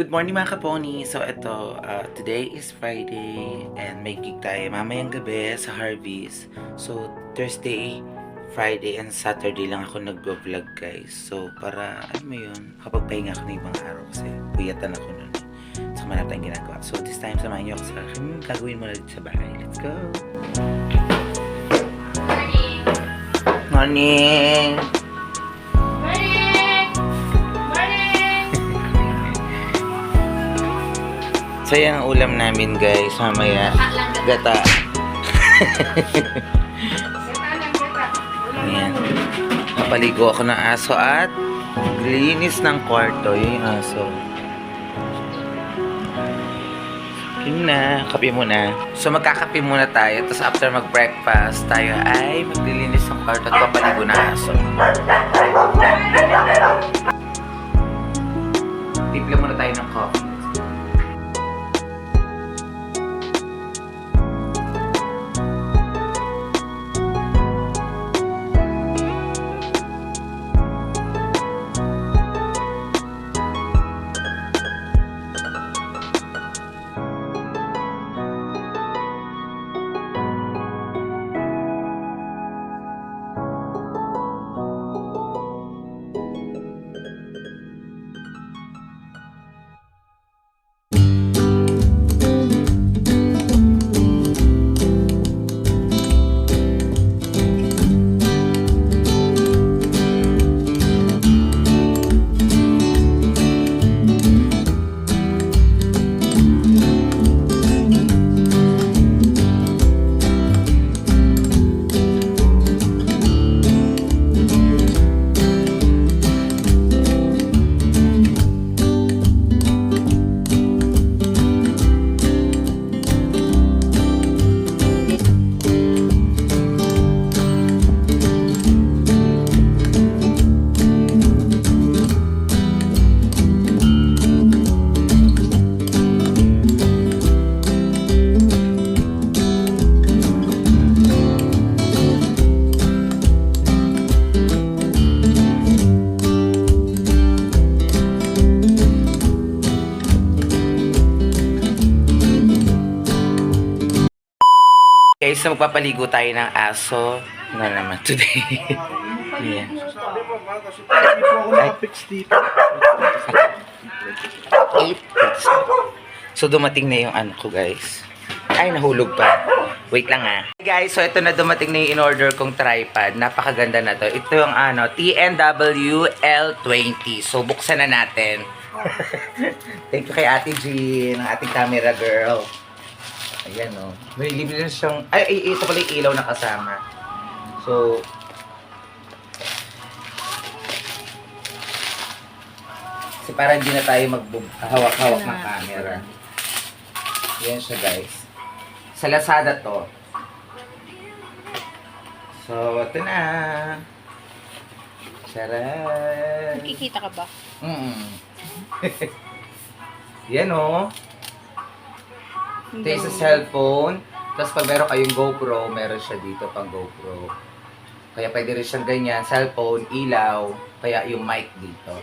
Good morning mga kaponi. So ito, today is Friday and may gig tayo mamayang gabi sa Harvey's. So Thursday, Friday, and Saturday lang ako nag-vlog guys. So para, ano mo yun, kapag pahinga ako ng ibang araw kasi puyatan ako nun. So marami tayong ginagawa. So this time, samahan niyo ako sa akin. Gagawin mo na dito sa bahay. Let's go! Morning! So yan ang ulam namin guys, mamaya gata. Ayan. Napaligo ako ng aso at linis ng kwarto yung aso. Yun na, kape muna. So magkakape muna tayo, tapos after mag-breakfast tayo ay maglilinis ng kwarto at papaligo ng aso. Timpla muna tayo ng coffee. Guys, so magpapaligo tayo ng aso na naman today. Yeah. So dumating na yung ano ko guys. Ay, nahulog pa. Wait lang Hey guys, so ito na dumating na yung in-order kong tripod. Napakaganda na to. Ito yung ano, TNW L20. So buksan na natin. Thank you kay Ate Jean, ang ating camera girl. Ayan o. May libre na siyang... Ay, ito pala yung ilaw na kasama. So... Kasi para hindi na tayo maghawak-hawak ng camera. Ayan siya guys. Sa Lazada to. So, ito na. Charan! Nakikita ka ba? Yan o. Ito yung sa cellphone. Tapos pag meron kayong GoPro, meron siya dito pang GoPro. Kaya pwede rin siyang ganyan. Cellphone, ilaw, kaya yung mic dito.